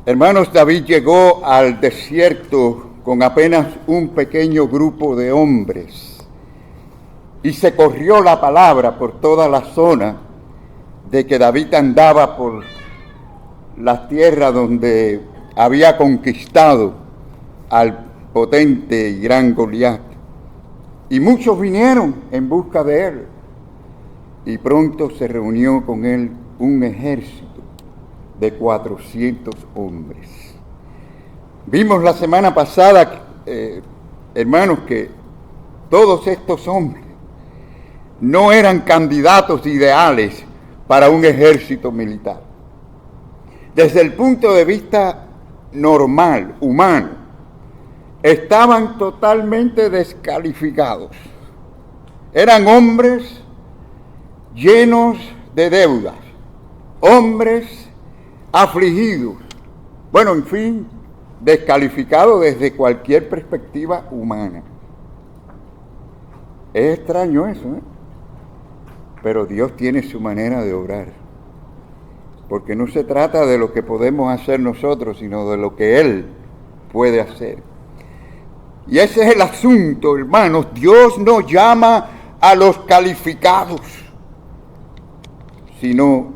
Hermanos, David llegó al desierto con apenas un pequeño grupo de hombres y se corrió la palabra por toda la zona de que David andaba por la tierra donde había conquistado al potente y gran Goliat. Y muchos vinieron en busca de él. Y pronto se reunió con él un ejército de 400 hombres. Vimos la semana pasada, hermanos, que todos estos hombres no eran candidatos ideales para un ejército militar. Desde el punto de vista normal, humano, estaban totalmente descalificados. Eran hombres llenos de deudas, hombres afligidos, bueno, en fin, descalificados desde cualquier perspectiva humana. Es extraño eso, ¿eh? Pero Dios tiene su manera de obrar, porque no se trata de lo que podemos hacer nosotros, sino de lo que Él puede hacer. Y ese es el asunto, hermanos. Dios no llama a los calificados, sino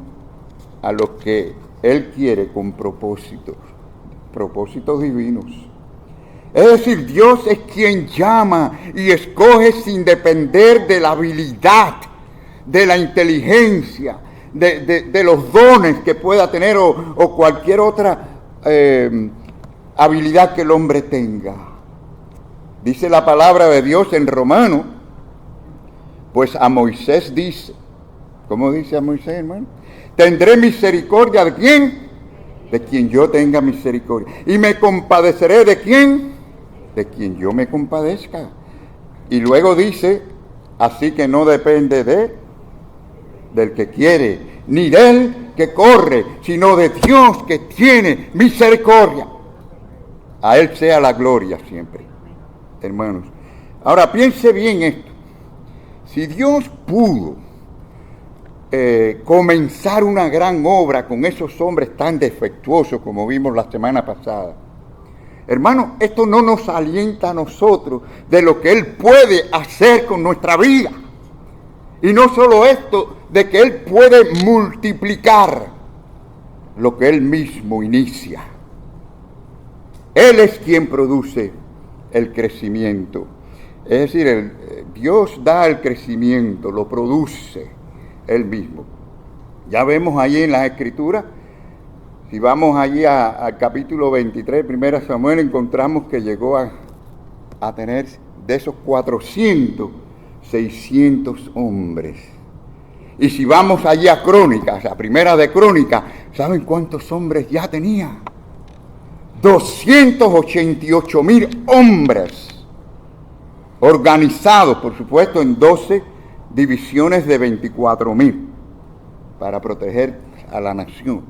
a los que Él quiere con propósitos divinos. Es decir, Dios es quien llama y escoge sin depender de la habilidad, de la inteligencia, de los dones que pueda tener o cualquier otra habilidad que el hombre tenga. Dice la palabra de Dios en Romanos, pues a Moisés dice, ¿cómo dice a Moisés, hermano? Tendré misericordia de quién, de quien yo tenga misericordia. Y me compadeceré de quién, de quien yo me compadezca. Y luego dice, así que no depende del que quiere, ni del que corre, sino de Dios que tiene misericordia. A Él sea la gloria siempre, hermanos. Ahora piense bien esto. Si Dios pudo comenzar una gran obra con esos hombres tan defectuosos como vimos la semana pasada, hermanos, esto no nos alienta a nosotros de lo que Él puede hacer con nuestra vida. Y no solo esto, de que Él puede multiplicar lo que Él mismo inicia. Él es quien produce el crecimiento. Es decir, Dios da el crecimiento, lo produce Él mismo. Ya vemos allí en las Escrituras, si vamos allí al capítulo 23, 1 Samuel, encontramos que llegó a tener de esos 400, 600 hombres. Y si vamos allí a Crónicas, a Primera de Crónicas, ¿saben cuántos hombres ya tenía? 288,000 hombres, organizados, por supuesto, en 12 divisiones de 24,000, para proteger a la nación.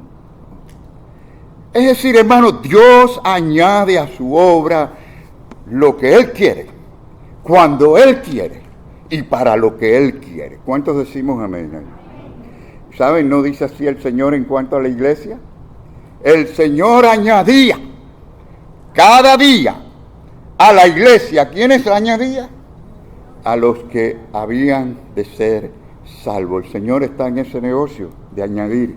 Es decir, hermanos, Dios añade a su obra lo que Él quiere, cuando Él quiere y para lo que Él quiere. ¿Cuántos decimos amén? ¿Saben? ¿No dice así el Señor en cuanto a la iglesia? El Señor añadía cada día a la iglesia. ¿Quiénes la añadía? A los que habían de ser salvos. El Señor está en ese negocio de añadir,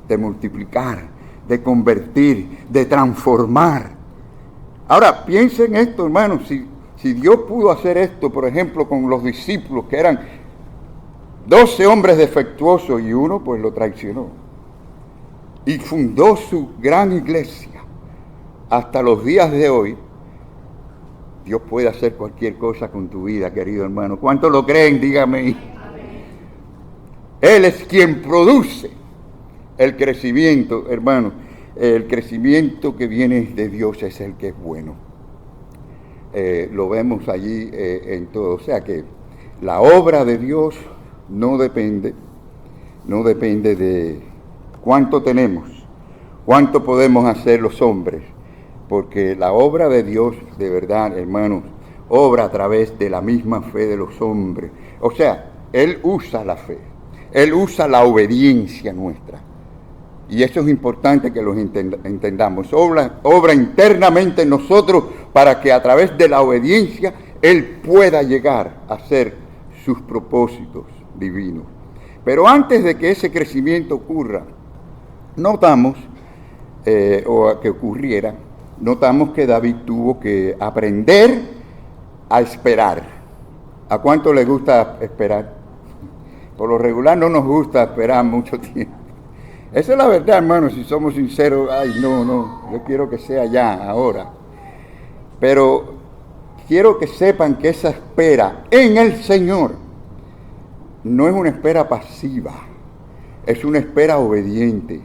de multiplicar, de convertir, de transformar. Ahora, piensen esto, hermanos, si Dios pudo hacer esto, por ejemplo, con los discípulos, que eran 12 hombres defectuosos y uno pues lo traicionó, y fundó su gran iglesia, hasta los días de hoy, Dios puede hacer cualquier cosa con tu vida, querido hermano. ¿Cuántos lo creen? Dígame. Él es quien produce el crecimiento, hermano. El crecimiento que viene de Dios es el que es bueno. Lo vemos allí en todo. O sea que la obra de Dios no depende de cuánto tenemos, cuánto podemos hacer los hombres, porque la obra de Dios, de verdad, hermanos, obra a través de la misma fe de los hombres. O sea, Él usa la fe, Él usa la obediencia nuestra Y eso es importante que lo entendamos. Obra internamente en nosotros para que a través de la obediencia Él pueda llegar a hacer sus propósitos divinos. Pero antes de que ese crecimiento ocurra, notamos que David tuvo que aprender a esperar. ¿A cuánto le gusta esperar? Por lo regular no nos gusta esperar mucho tiempo. Esa es la verdad, hermano, si somos sinceros. Yo quiero que sea ya, ahora. Pero quiero que sepan que esa espera en el Señor no es una espera pasiva, es una espera obediente.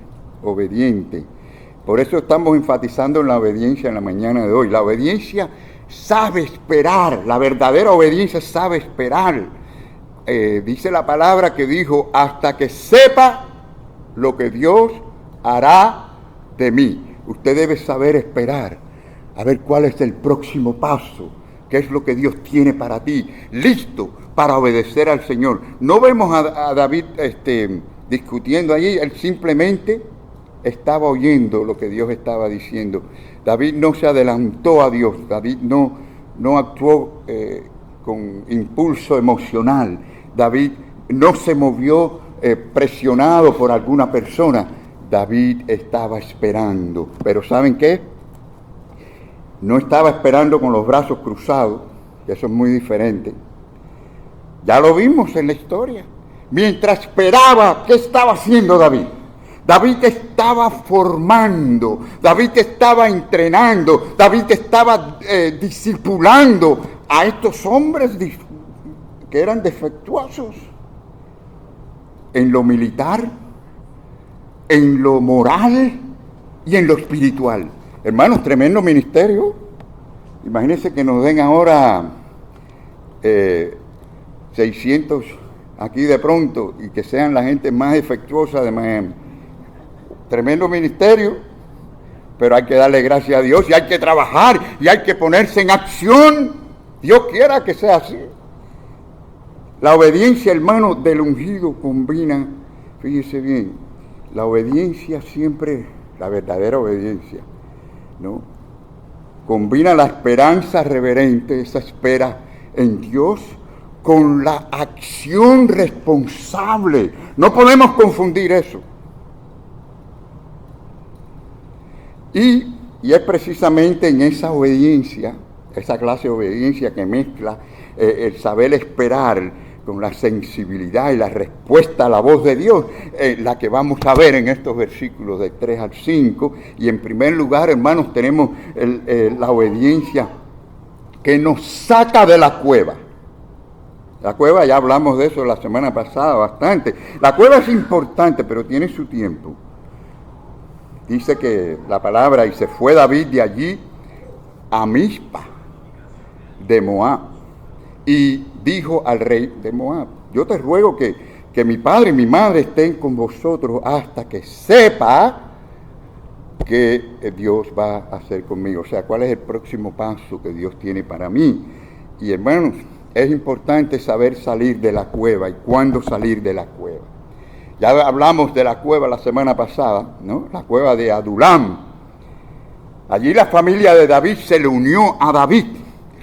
Por eso estamos enfatizando en la obediencia en la mañana de hoy. La obediencia sabe esperar, la verdadera obediencia sabe esperar. Dice la palabra que dijo, hasta que sepa lo que Dios hará de mí. Usted debe saber esperar, a ver cuál es el próximo paso, qué es lo que Dios tiene para ti, listo para obedecer al Señor. No vemos a David discutiendo allí, él simplemente estaba oyendo lo que Dios estaba diciendo. David no se adelantó a Dios, David no actuó con impulso emocional, David no se movió presionado por alguna persona. David estaba esperando, pero ¿saben qué? No estaba esperando con los brazos cruzados, que eso es muy diferente. Ya lo vimos en la historia. Mientras esperaba, ¿qué estaba haciendo David? David estaba formando, David estaba entrenando, David estaba discipulando a estos hombres que eran defectuosos en lo militar, en lo moral y en lo espiritual. Hermanos, tremendo ministerio. Imagínense que nos den ahora 600 aquí de pronto y que sean la gente más defectuosa de Miami. Tremendo ministerio, pero hay que darle gracias a Dios y hay que trabajar y hay que ponerse en acción. Dios quiera que sea así. La obediencia, hermano, del ungido combina, fíjese bien, la obediencia siempre, la verdadera obediencia, ¿no? Combina la esperanza reverente, esa espera en Dios, con la acción responsable. No podemos confundir eso. Y es precisamente en esa obediencia, esa clase de obediencia que mezcla el saber esperar con la sensibilidad y la respuesta a la voz de Dios, la que vamos a ver en estos versículos de 3 al 5. Y en primer lugar, hermanos, tenemos la obediencia que nos saca de la cueva. La cueva, ya hablamos de eso la semana pasada bastante. La cueva es importante, pero tiene su tiempo. Dice que la palabra, y se fue David de allí a Mizpa de Moab, y dijo al rey de Moab, yo te ruego que mi padre y mi madre estén con vosotros hasta que sepa que Dios va a hacer conmigo. O sea, cuál es el próximo paso que Dios tiene para mí. Y hermanos, es importante saber salir de la cueva y cuándo salir de la cueva. Ya hablamos de la cueva la semana pasada, ¿no? La cueva de Adulam. Allí la familia de David se le unió a David.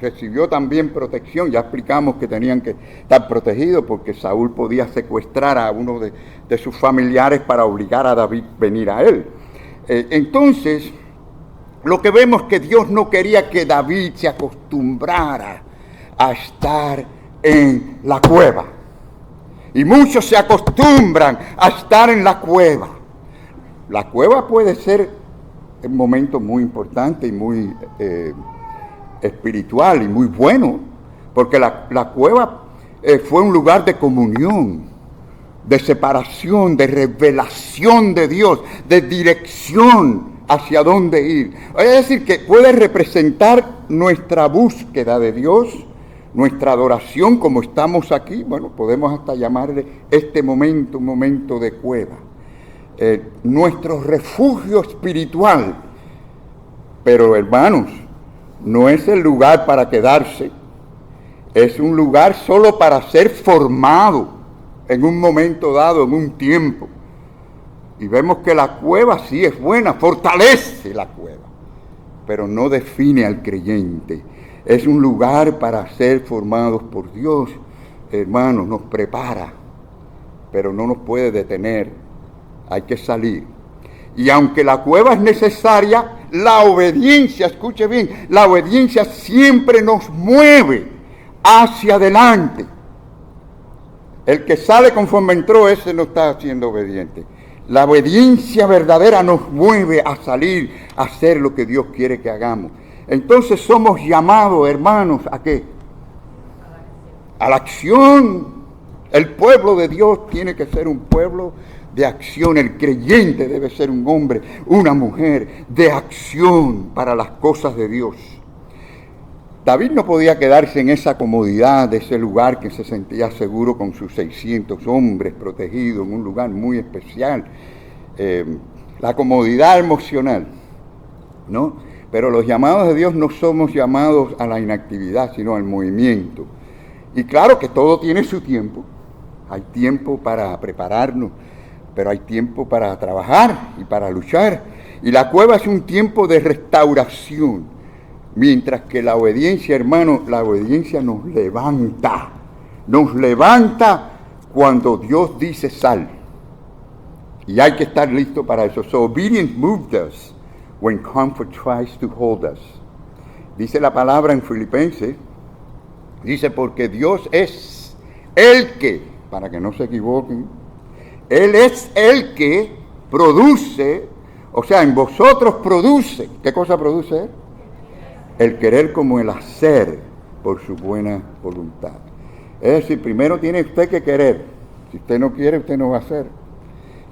Recibió también protección. Ya explicamos que tenían que estar protegidos porque Saúl podía secuestrar a uno de sus familiares para obligar a David a venir a él. Entonces, lo que vemos es que Dios no quería que David se acostumbrara a estar en la cueva. Y muchos se acostumbran a estar en la cueva. La cueva puede ser un momento muy importante y muy espiritual y muy bueno, porque la cueva fue un lugar de comunión, de separación, de revelación de Dios, de dirección hacia dónde ir. Es decir, que puede representar nuestra búsqueda de Dios, nuestra adoración, como estamos aquí. Bueno, podemos hasta llamarle este momento un momento de cueva. Nuestro refugio espiritual. Pero hermanos, no es el lugar para quedarse, es un lugar solo para ser formado en un momento dado, en un tiempo. Y vemos que la cueva sí es buena, fortalece la cueva, pero no define al creyente. Es un lugar para ser formados por Dios, hermanos, nos prepara, pero no nos puede detener. Hay que salir. Y aunque la cueva es necesaria, la obediencia, escuche bien, la obediencia siempre nos mueve hacia adelante. El que sale conforme entró, ese no está siendo obediente. La obediencia verdadera nos mueve a salir, a hacer lo que Dios quiere que hagamos. Entonces somos llamados, hermanos, ¿a qué? A la acción. El pueblo de Dios tiene que ser un pueblo de acción. El creyente debe ser un hombre, una mujer de acción para las cosas de Dios. David no podía quedarse en esa comodidad de ese lugar que se sentía seguro con sus 600 hombres protegidos en un lugar muy especial. La comodidad emocional, ¿no? Pero los llamados de Dios no somos llamados a la inactividad, sino al movimiento. Y claro que todo tiene su tiempo. Hay tiempo para prepararnos, pero hay tiempo para trabajar y para luchar. Y la cueva es un tiempo de restauración. Mientras que la obediencia, hermano, la obediencia nos levanta. Nos levanta cuando Dios dice sal. Y hay que estar listo para eso. So obedience moved us when comfort tries to hold us. Dice la palabra en Filipenses, dice, porque Dios es el que, para que no se equivoquen, Él es el que produce, o sea, en vosotros produce. ¿Qué cosa produce Él? El querer como el hacer por su buena voluntad. Es decir, primero tiene usted que querer. Si usted no quiere, usted no va a hacer.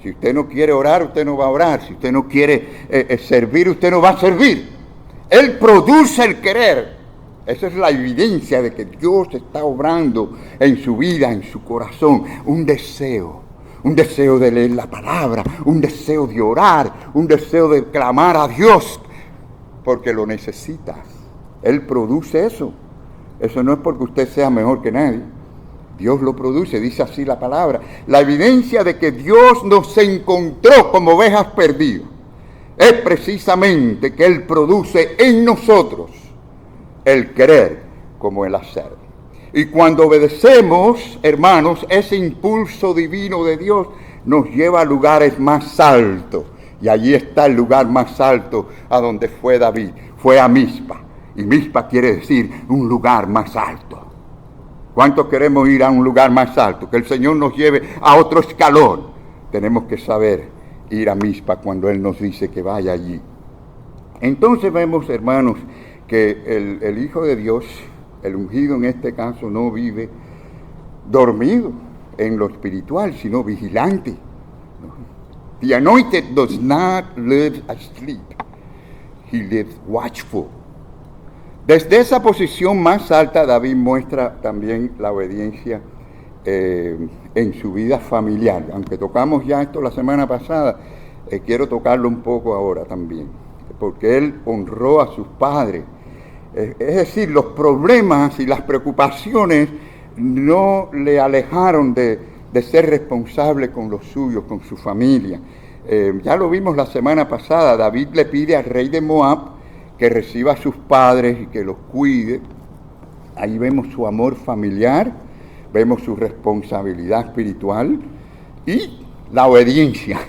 Si usted no quiere orar, usted no va a orar. Si usted no quiere servir, usted no va a servir. Él produce el querer. Esa es la evidencia de que Dios está obrando en su vida, en su corazón. Un deseo de leer la palabra, un deseo de orar, un deseo de clamar a Dios, porque lo necesitas. Él produce eso. Eso no es porque usted sea mejor que nadie. Dios lo produce, dice así la palabra. La evidencia de que Dios nos encontró como ovejas perdidas es precisamente que Él produce en nosotros el querer como el hacer. Y cuando obedecemos, hermanos, ese impulso divino de Dios nos lleva a lugares más altos. Y allí está el lugar más alto a donde fue David. Fue a Mizpa. Y Mizpa quiere decir un lugar más alto. ¿Cuántos queremos ir a un lugar más alto? Que el Señor nos lleve a otro escalón. Tenemos que saber ir a Mizpa cuando Él nos dice que vaya allí. Entonces vemos, hermanos, que el Hijo de Dios, el ungido en este caso, no vive dormido en lo espiritual, sino vigilante. The anointed does not live asleep. He lives watchful. Desde esa posición más alta, David muestra también la obediencia en su vida familiar. Aunque tocamos ya esto la semana pasada, quiero tocarlo un poco ahora también. Porque él honró a sus padres. Es decir, los problemas y las preocupaciones no le alejaron de ser responsable con los suyos, con su familia. Ya lo vimos la semana pasada. David le pide al rey de Moab que reciba a sus padres y que los cuide. Ahí vemos su amor familiar, vemos su responsabilidad espiritual y la obediencia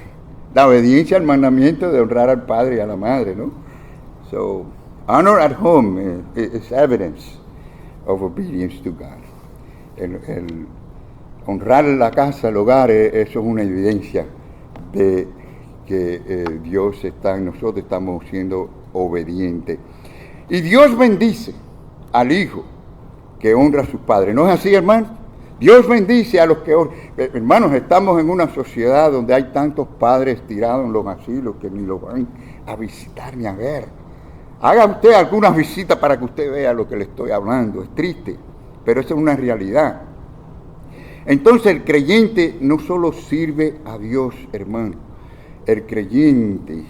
al mandamiento de honrar al padre y a la madre, ¿no? So, honor at home is evidence of obedience to God. El honrar la casa, el hogar, eso es una evidencia de que Dios está en nosotros, estamos siendo obedientes. Y Dios bendice al hijo que honra a sus padres. ¿No es así, hermanos? Dios bendice a los que honran. Hermanos, estamos en una sociedad donde hay tantos padres tirados en los asilos que ni los van a visitar ni a ver. Haga usted algunas visitas para que usted vea lo que le estoy hablando. Es triste, pero esa es una realidad. Entonces el creyente no solo sirve a Dios, hermano. El creyente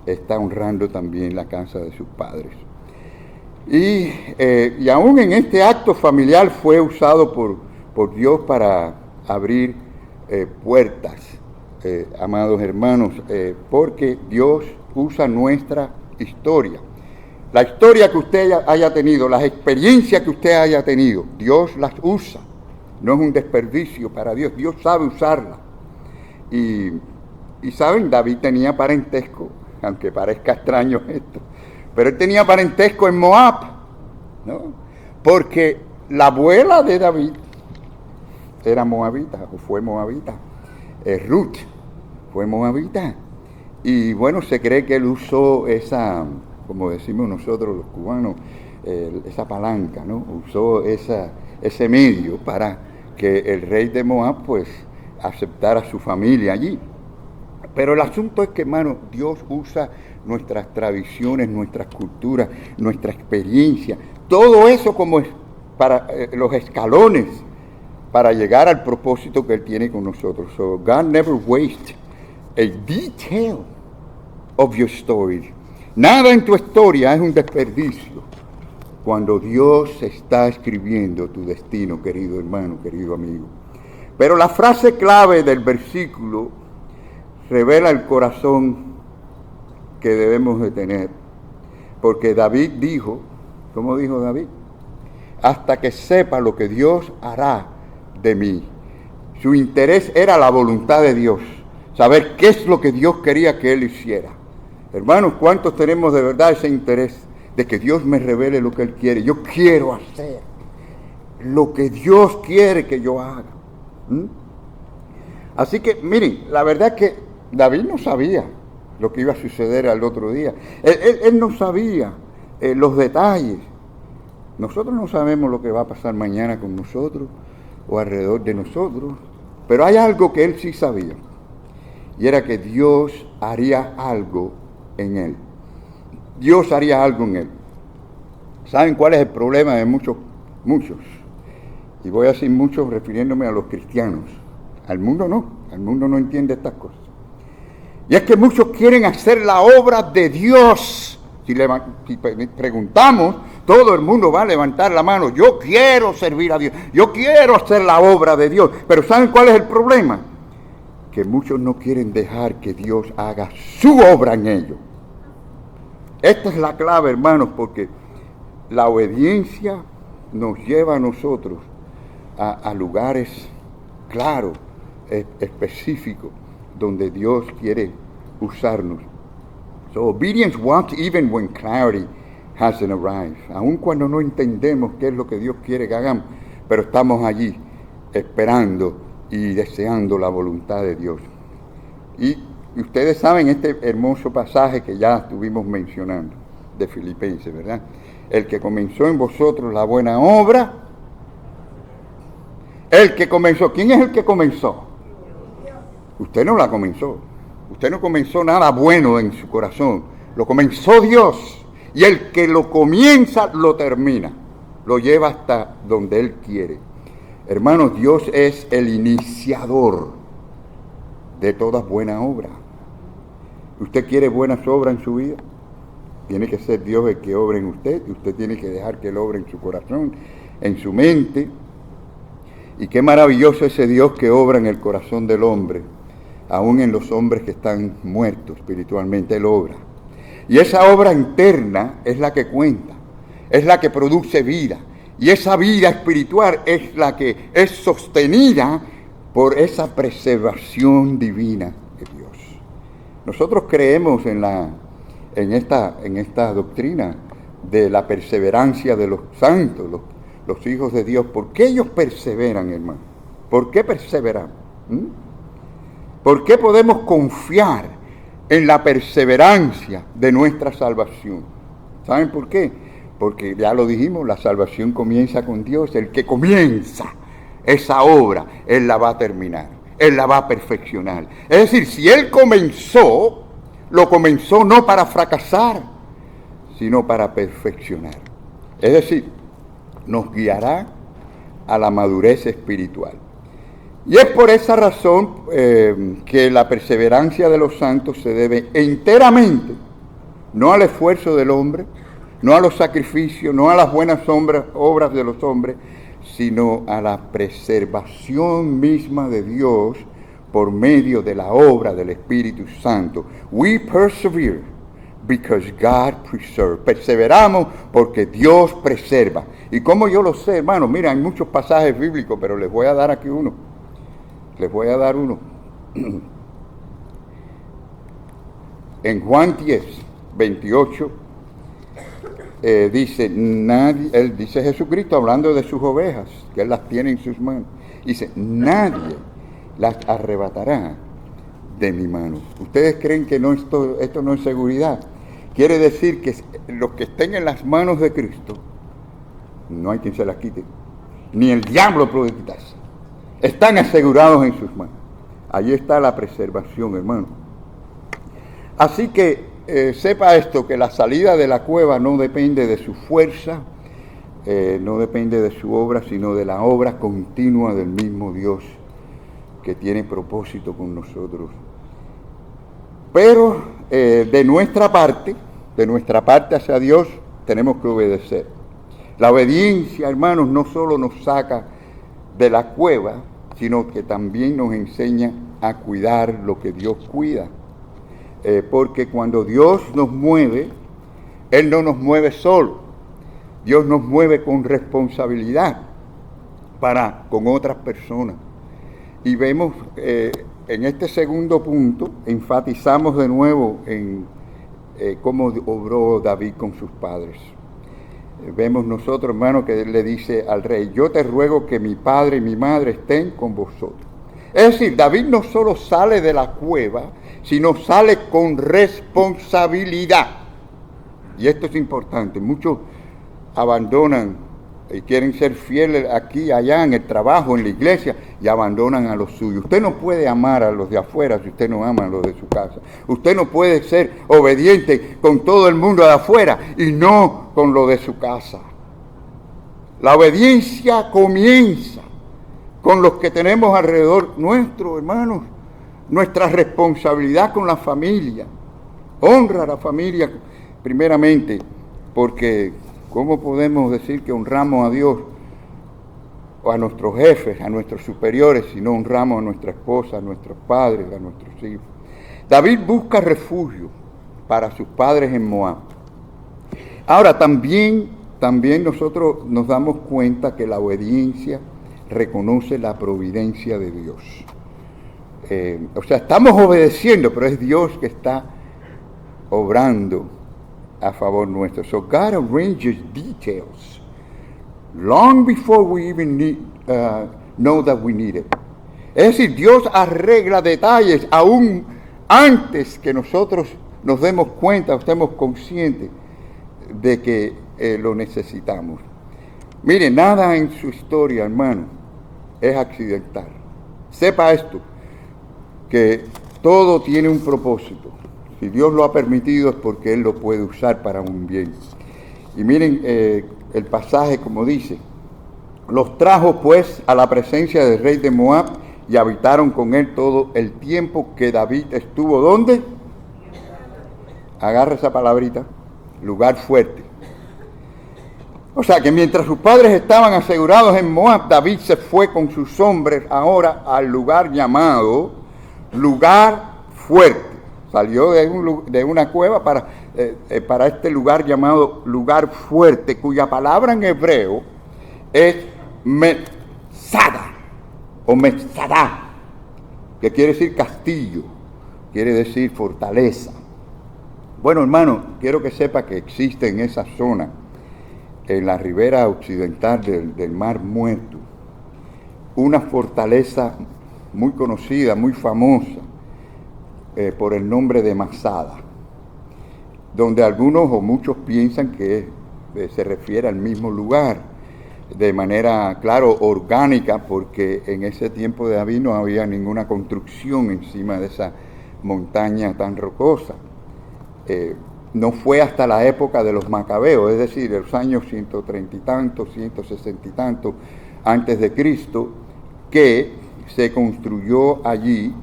está honrando también la casa de sus padres. Y aún en este acto familiar fue usado por Dios para abrir puertas, amados hermanos, porque Dios usa nuestra historia. La historia que usted haya tenido, las experiencias que usted haya tenido, Dios las usa. No es un desperdicio para Dios. Dios sabe usarla. Y saben, David tenía parentesco, aunque parezca extraño esto, pero él tenía parentesco en Moab, ¿no? Porque la abuela de David era moabita, o fue moabita. Ruth fue moabita. Y bueno, se cree que él usó esa, como decimos nosotros los cubanos, esa palanca, ¿no? Usó ese medio para que el rey de Moab, pues, aceptara a su familia allí. Pero el asunto es que, hermano, Dios usa nuestras tradiciones, nuestras culturas, nuestra experiencia, todo eso como para los escalones para llegar al propósito que Él tiene con nosotros. So God never wastes a detail of your story. Nada en tu historia es un desperdicio cuando Dios está escribiendo tu destino, querido hermano, querido amigo. Pero la frase clave del versículo revela el corazón que debemos de tener. Porque David dijo, ¿cómo dijo David? Hasta que sepa lo que Dios hará de mí. Su interés era la voluntad de Dios, saber qué es lo que Dios quería que él hiciera. Hermanos, ¿cuántos tenemos de verdad ese interés de que Dios me revele lo que Él quiere? Yo quiero hacer lo que Dios quiere que yo haga. Así que, miren, la verdad es que David no sabía lo que iba a suceder al otro día. Él no sabía los detalles. Nosotros no sabemos lo que va a pasar mañana con nosotros o alrededor de nosotros, pero hay algo que él sí sabía, y era que Dios haría algo en él. Dios haría algo en él. ¿Saben cuál es el problema de muchos? Y voy a decir muchos refiriéndome a los cristianos. Al mundo no entiende estas cosas. Y es que muchos quieren hacer la obra de Dios. Si preguntamos, todo el mundo va a levantar la mano. Yo quiero servir a Dios. Yo quiero hacer la obra de Dios. Pero ¿saben cuál es el problema? Que muchos no quieren dejar que Dios haga su obra en ellos. Esta es la clave, hermanos, porque la obediencia nos lleva a nosotros a lugares claros, específicos, donde Dios quiere usarnos. So obedience walks even when clarity hasn't arrived. Aun cuando no entendemos qué es lo que Dios quiere que hagamos, pero estamos allí esperando y deseando la voluntad de Dios. Y ustedes saben este hermoso pasaje que ya estuvimos mencionando de Filipenses, ¿verdad? El que comenzó en vosotros la buena obra, el que comenzó. ¿Quién es el que comenzó? Usted no la comenzó. Usted no comenzó nada bueno en su corazón. Lo comenzó Dios. Y el que lo comienza, lo termina. Lo lleva hasta donde Él quiere. Hermanos, Dios es el iniciador de toda buena obra. ¿Usted quiere buenas obras en su vida? Tiene que ser Dios el que obre en usted. Usted tiene que dejar que Él obre en su corazón, en su mente. Y qué maravilloso ese Dios que obra en el corazón del hombre, aún en los hombres que están muertos espiritualmente. Él obra. Y esa obra interna es la que cuenta, es la que produce vida. Y esa vida espiritual es la que es sostenida por esa preservación divina de Dios. Nosotros creemos en esta doctrina de la perseverancia de los santos, los hijos de Dios. ¿Por qué ellos perseveran, hermano? ¿Por qué perseveran? ¿Por qué podemos confiar en la perseverancia de nuestra salvación? ¿Saben por qué? Porque ya lo dijimos, la salvación comienza con Dios. El que comienza esa obra, Él la va a terminar, Él la va a perfeccionar. Es decir, si Él comenzó, lo comenzó no para fracasar, sino para perfeccionar. Es decir, nos guiará a la madurez espiritual. Y es por esa razón que la perseverancia de los santos se debe enteramente, no al esfuerzo del hombre, no a los sacrificios, no a las buenas obras de los hombres, sino a la preservación misma de Dios por medio de la obra del Espíritu Santo. We persevere because God preserves. Perseveramos porque Dios preserva. ¿Y cómo yo lo sé, hermano? Mira, hay muchos pasajes bíblicos, pero les voy a dar aquí uno. Les voy a dar uno. En Juan 10, 28, dice Jesucristo hablando de sus ovejas, que Él las tiene en sus manos. Dice, nadie las arrebatará de mi mano. ¿Ustedes creen que esto no es seguridad? Quiere decir que los que estén en las manos de Cristo, no hay quien se las quite, ni el diablo puede quitarse. Están asegurados en sus manos. Allí está la preservación, hermano. Así que sepa esto, que la salida de la cueva no depende de su fuerza, no depende de su obra, sino de la obra continua del mismo Dios que tiene propósito con nosotros. Pero de nuestra parte hacia Dios, tenemos que obedecer. La obediencia, hermanos, no solo nos saca de la cueva, sino que también nos enseña a cuidar lo que Dios cuida. Porque cuando Dios nos mueve, Él no nos mueve solo. Dios nos mueve con responsabilidad con otras personas. Y vemos en este segundo punto, enfatizamos de nuevo en cómo obró David con sus padres. Vemos nosotros, hermano, que él le dice al rey, yo te ruego que mi padre y mi madre estén con vosotros. Es decir, David no solo sale de la cueva, sino sale con responsabilidad. Y esto es importante. Muchos abandonan y quieren ser fieles aquí, allá, en el trabajo, en la iglesia, y abandonan a los suyos. Usted no puede amar a los de afuera si usted no ama a los de su casa. Usted no puede ser obediente con todo el mundo de afuera y no con lo de su casa. La obediencia comienza con los que tenemos alrededor nuestro, hermanos. Nuestra responsabilidad con la familia. Honra a la familia primeramente, porque ¿cómo podemos decir que honramos a Dios o a nuestros jefes, a nuestros superiores, si no honramos a nuestra esposa, a nuestros padres, a nuestros hijos? David busca refugio para sus padres en Moab. Ahora, también nosotros nos damos cuenta que la obediencia reconoce la providencia de Dios. O sea, estamos obedeciendo, pero es Dios que está obrando a favor nuestro. So God arranges details long before we even know that we need it. Es decir, Dios arregla detalles aún antes que nosotros nos demos cuenta o estemos conscientes de que lo necesitamos. Mire, nada en su historia, hermano, es accidental. Sepa esto, que todo tiene un propósito. Si Dios lo ha permitido es porque Él lo puede usar para un bien. Y miren el pasaje como dice, los trajo pues a la presencia del rey de Moab y habitaron con él todo el tiempo que David estuvo. ¿Dónde? Agarra esa palabrita, lugar fuerte. O sea que mientras sus padres estaban asegurados en Moab, David se fue con sus hombres ahora al lugar llamado lugar fuerte. Salió de una cueva para este lugar llamado lugar fuerte, cuya palabra en hebreo es Metzada o Metzada, que quiere decir castillo, quiere decir fortaleza. Bueno, hermano, quiero que sepa que existe en esa zona, en la ribera occidental del Mar Muerto, una fortaleza muy conocida, muy famosa, por el nombre de Masada, donde algunos o muchos piensan que se refiere al mismo lugar, de manera, claro, orgánica, porque en ese tiempo de David no había ninguna construcción encima de esa montaña tan rocosa. No fue hasta la época de los Macabeos, es decir, de los años 130 y tantos, 160 y tantos antes de Cristo, que se construyó allí,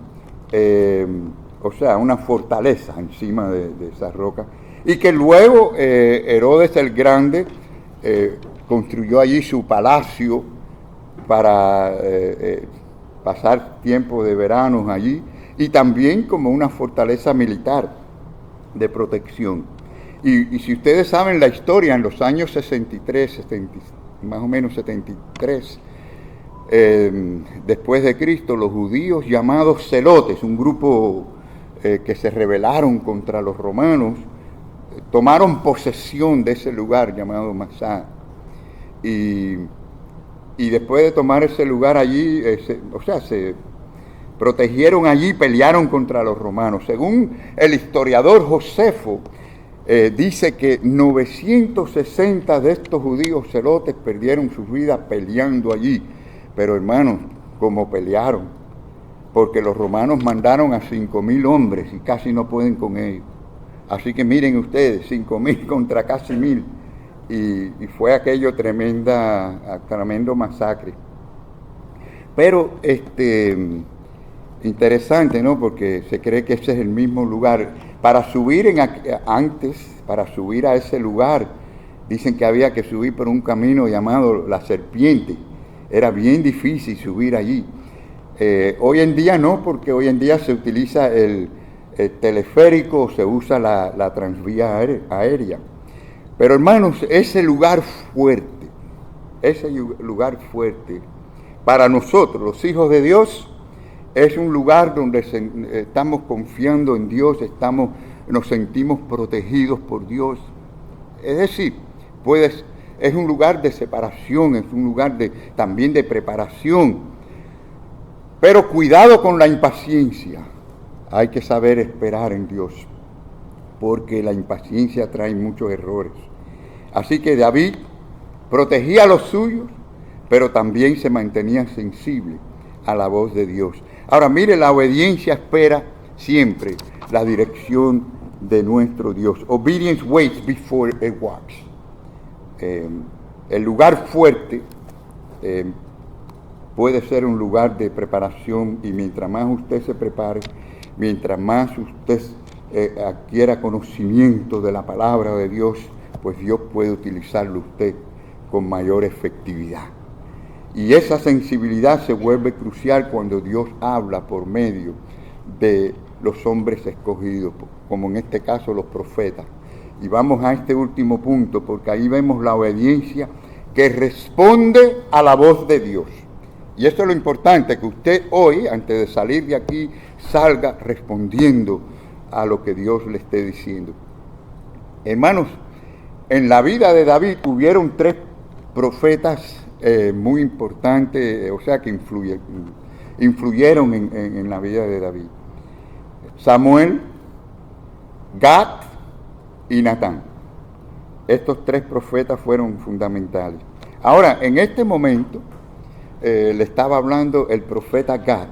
o sea, una fortaleza encima de esa roca, y que luego Herodes el Grande construyó allí su palacio para pasar tiempo de veranos allí, y también como una fortaleza militar de protección. Y si ustedes saben la historia, en los años 63, más o menos 73, después de Cristo, los judíos llamados celotes, un grupo que se rebelaron contra los romanos, tomaron posesión de ese lugar llamado Masá. Y después de tomar ese lugar allí, se protegieron allí, pelearon contra los romanos. Según el historiador Josefo, dice que 960 de estos judíos celotes perdieron sus vidas peleando allí. Pero hermanos, ¿cómo pelearon? Porque los romanos mandaron a 5.000 hombres y casi no pueden con ellos. Así que miren ustedes, 5.000 contra casi 1.000. Y fue aquello tremendo masacre. Pero interesante, ¿no? Porque se cree que ese es el mismo lugar. Para subir para subir a ese lugar, dicen que había que subir por un camino llamado La Serpiente. Era bien difícil subir allí. Hoy en día no, porque hoy en día se utiliza el teleférico, se usa la transvía aérea. Pero hermanos, ese lugar fuerte, para nosotros, los hijos de Dios, es un lugar donde estamos confiando en Dios, nos sentimos protegidos por Dios. Es decir, es un lugar de separación, es un lugar también de preparación. Pero cuidado con la impaciencia. Hay que saber esperar en Dios, porque la impaciencia trae muchos errores. Así que David protegía a los suyos, pero también se mantenía sensible a la voz de Dios. Ahora mire, la obediencia espera siempre la dirección de nuestro Dios. Obedience waits before it walks. El lugar fuerte puede ser un lugar de preparación, y mientras más usted se prepare, mientras más usted adquiera conocimiento de la palabra de Dios, pues Dios puede utilizarlo usted con mayor efectividad. Y esa sensibilidad se vuelve crucial cuando Dios habla por medio de los hombres escogidos, como en este caso los profetas. Y vamos a este último punto, porque ahí vemos la obediencia que responde a la voz de Dios. Y esto es lo importante, que usted hoy, antes de salir de aquí, salga respondiendo a lo que Dios le esté diciendo. Hermanos, en la vida de David hubieron 3 profetas muy importantes, que influyeron en la vida de David. Samuel, Gad y Natán. Estos 3 profetas fueron fundamentales. Ahora, en este momento, le estaba hablando el profeta Gad.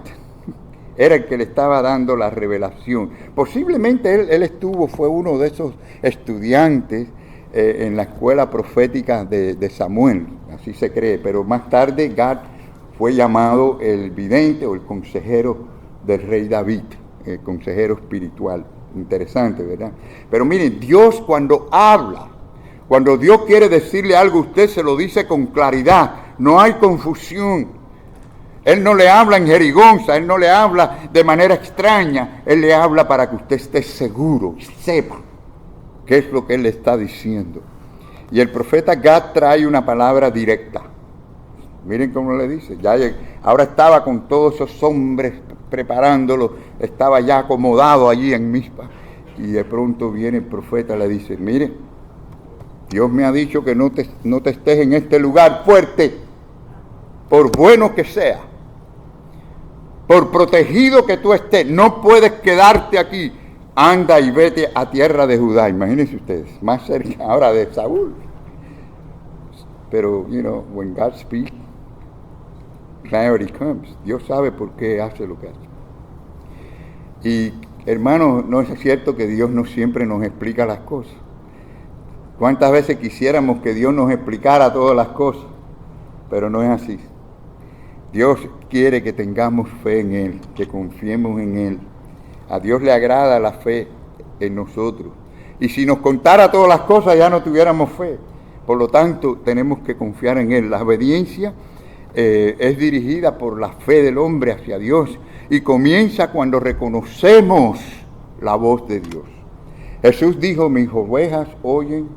Era el que le estaba dando la revelación. Posiblemente él fue uno de esos estudiantes en la escuela profética de Samuel, así se cree, pero más tarde Gad fue llamado el vidente o el consejero del rey David, el consejero espiritual. Interesante, ¿verdad? Pero miren, Dios cuando habla, cuando Dios quiere decirle algo a usted, se lo dice con claridad, no hay confusión. Él no le habla en jerigonza, Él no le habla de manera extraña, Él le habla para que usted esté seguro y sepa qué es lo que Él le está diciendo. Y el profeta Gad trae una palabra directa. Miren cómo le dice, ahora estaba con todos esos hombres preparándolo, estaba ya acomodado allí en Mizpa, y de pronto viene el profeta y le dice, mire, Dios me ha dicho que no te estés en este lugar fuerte, por bueno que sea, por protegido que tú estés, no puedes quedarte aquí, anda y vete a tierra de Judá. Imagínense ustedes, más cerca ahora de Saúl. Pero, when God speaks, clarity comes. Dios sabe por qué hace lo que hace. Y, hermanos, no es cierto que Dios no siempre nos explica las cosas. ¿Cuántas veces quisiéramos que Dios nos explicara todas las cosas? Pero no es así. Dios quiere que tengamos fe en Él, que confiemos en Él. A Dios le agrada la fe en nosotros. Y si nos contara todas las cosas, ya no tuviéramos fe. Por lo tanto, tenemos que confiar en Él. La obediencia es dirigida por la fe del hombre hacia Dios y comienza cuando reconocemos la voz de Dios. Jesús dijo, mis ovejas oyen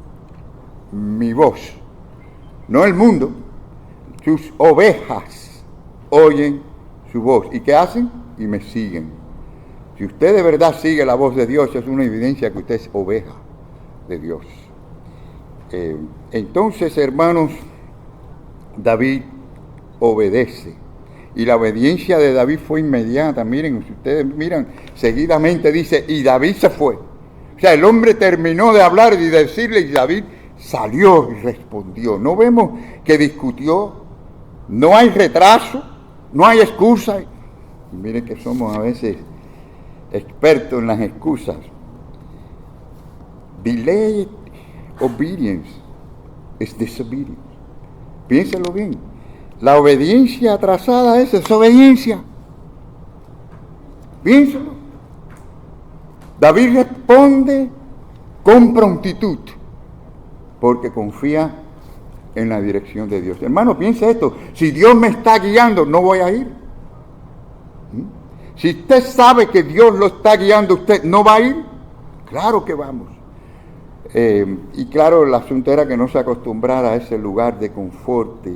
mi voz. No el mundo, sus ovejas oyen su voz. ¿Y qué hacen? Y me siguen. Si usted de verdad sigue la voz de Dios, es una evidencia que usted es oveja de Dios. Entonces, hermanos, David obedece. Y la obediencia de David fue inmediata. Miren, si ustedes miran, seguidamente dice, y David se fue. O sea, el hombre terminó de hablar y de decirle, y David salió y respondió. No vemos que discutió, no hay retraso, no hay excusa. Y miren que somos a veces expertos en las excusas. Delayed obedience is disobedience. Piénselo bien. La obediencia atrasada es desobediencia. Piénselo. David responde con prontitud porque confía en la dirección de Dios. Hermano, piense esto. Si Dios me está guiando, no voy a ir. Si usted sabe que Dios lo está guiando, ¿usted no va a ir? Claro que vamos. Y claro, el asunto era que no se acostumbrara a ese lugar de confort,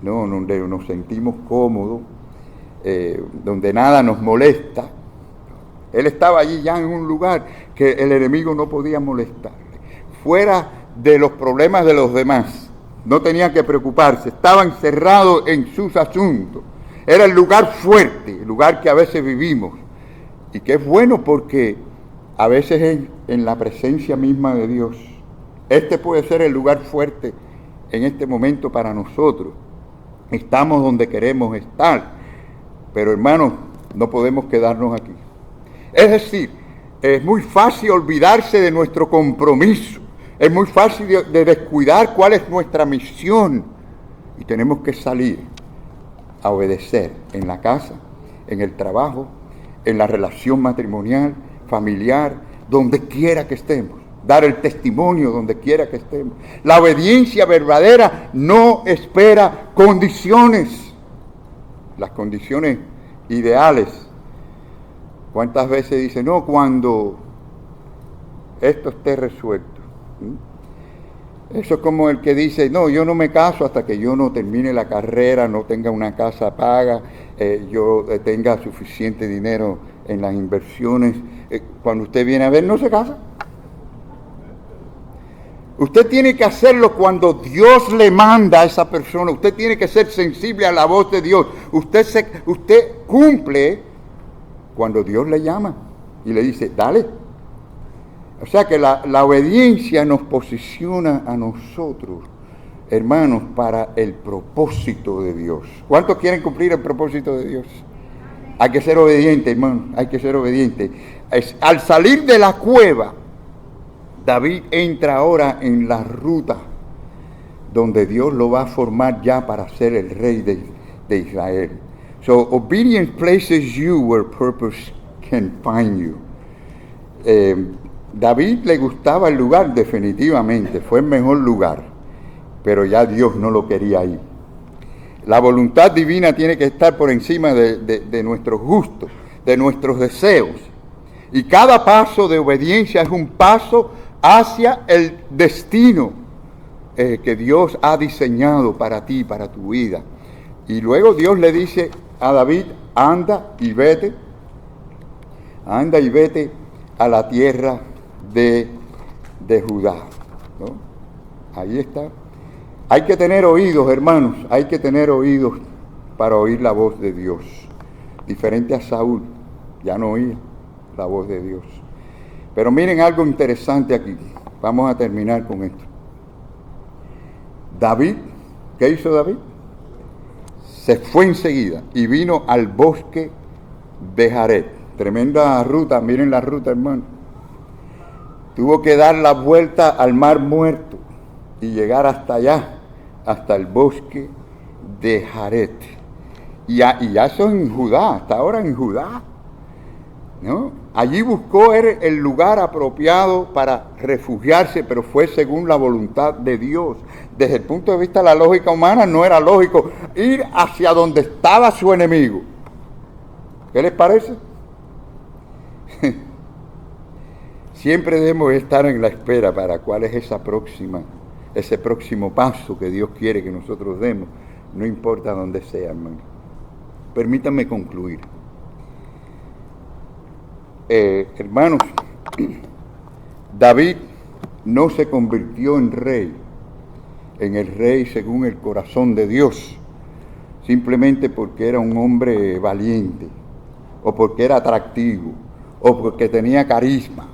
¿no? Donde nos sentimos cómodos, donde nada nos molesta. Él estaba allí ya en un lugar que el enemigo no podía molestarle. Fuera de los problemas de los demás, no tenía que preocuparse, estaba encerrado en sus asuntos. Era el lugar fuerte, el lugar que a veces vivimos. Y que es bueno porque a veces en la presencia misma de Dios, este puede ser el lugar fuerte en este momento para nosotros. Estamos donde queremos estar, pero hermanos, no podemos quedarnos aquí. Es decir, es muy fácil olvidarse de nuestro compromiso, es muy fácil de descuidar cuál es nuestra misión y tenemos que salir a obedecer en la casa, en el trabajo, en la relación matrimonial, familiar, donde quiera que estemos, dar el testimonio donde quiera que estemos. La obediencia verdadera no espera condiciones, las condiciones ideales. ¿Cuántas veces dice, no, cuando esto esté resuelto? Eso es como el que dice, no, yo no me caso hasta que yo no termine la carrera, no tenga una casa paga, yo tenga suficiente dinero en las inversiones. Cuando usted viene a ver, no se casa. Usted tiene que hacerlo cuando Dios le manda a esa persona. Usted tiene que ser sensible a la voz de Dios. Usted cumple cuando Dios le llama y le dice, dale. O sea que la obediencia nos posiciona a nosotros, hermanos, para el propósito de Dios. ¿Cuántos quieren cumplir el propósito de Dios? Hay que ser obediente, hermano, hay que ser obediente. Al salir de la cueva, David entra ahora en la ruta donde Dios lo va a formar ya para ser el rey de Israel. So, obedience places you where purpose can find you. David le gustaba el lugar, definitivamente, fue el mejor lugar, pero ya Dios no lo quería ahí. La voluntad divina tiene que estar por encima de nuestros gustos, de nuestros deseos. Y cada paso de obediencia es un paso hacia el destino que Dios ha diseñado para ti, para tu vida. Y luego Dios le dice a David, anda y vete a la tierra de Judá, ¿no? Ahí está. Hay que tener oídos, hermanos, hay que tener oídos para oír la voz de Dios. Diferente a Saúl, ya no oía la voz de Dios. Pero miren algo interesante aquí. Vamos a terminar con esto. David, ¿qué hizo David? Se fue enseguida y vino al bosque de Jared. Tremenda ruta, miren la ruta, hermano. Tuvo que dar la vuelta al mar muerto y llegar hasta allá, hasta el bosque de Jared. Y ya son en Judá, hasta ahora en Judá, ¿no? Allí buscó el lugar apropiado para refugiarse, pero fue según la voluntad de Dios. Desde el punto de vista de la lógica humana no era lógico ir hacia donde estaba su enemigo. ¿Qué les parece? Siempre debemos estar en la espera para cuál es ese próximo paso que Dios quiere que nosotros demos, no importa dónde sea, hermano. Permítanme concluir. Hermanos, David no se convirtió en el rey según el corazón de Dios, simplemente porque era un hombre valiente, o porque era atractivo, o porque tenía carisma.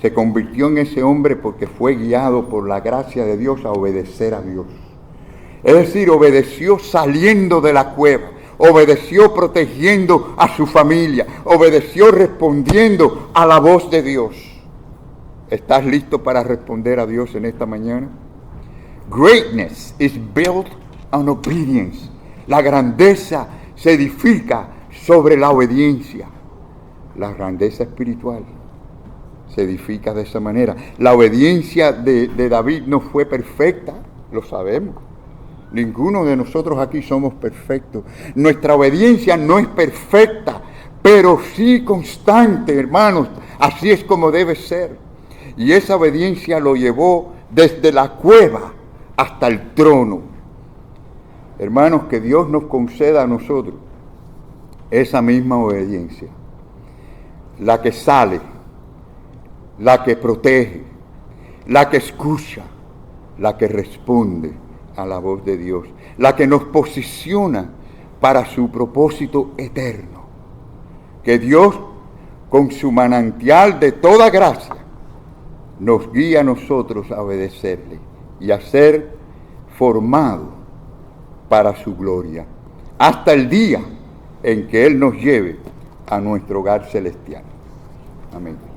Se convirtió en ese hombre porque fue guiado por la gracia de Dios a obedecer a Dios. Es decir, obedeció saliendo de la cueva, obedeció protegiendo a su familia, obedeció respondiendo a la voz de Dios. ¿Estás listo para responder a Dios en esta mañana? Greatness is built on obedience. La grandeza se edifica sobre la obediencia. La grandeza espiritual se edifica de esa manera. La obediencia de David no fue perfecta, lo sabemos. Ninguno de nosotros aquí somos perfectos. Nuestra obediencia no es perfecta, pero sí constante, hermanos. Así es como debe ser. Y esa obediencia lo llevó desde la cueva hasta el trono. Hermanos, que Dios nos conceda a nosotros esa misma obediencia. La que sale, la que protege, la que escucha, la que responde a la voz de Dios, la que nos posiciona para su propósito eterno. Que Dios, con su manantial de toda gracia, nos guíe a nosotros a obedecerle y a ser formados para su gloria, hasta el día en que Él nos lleve a nuestro hogar celestial. Amén.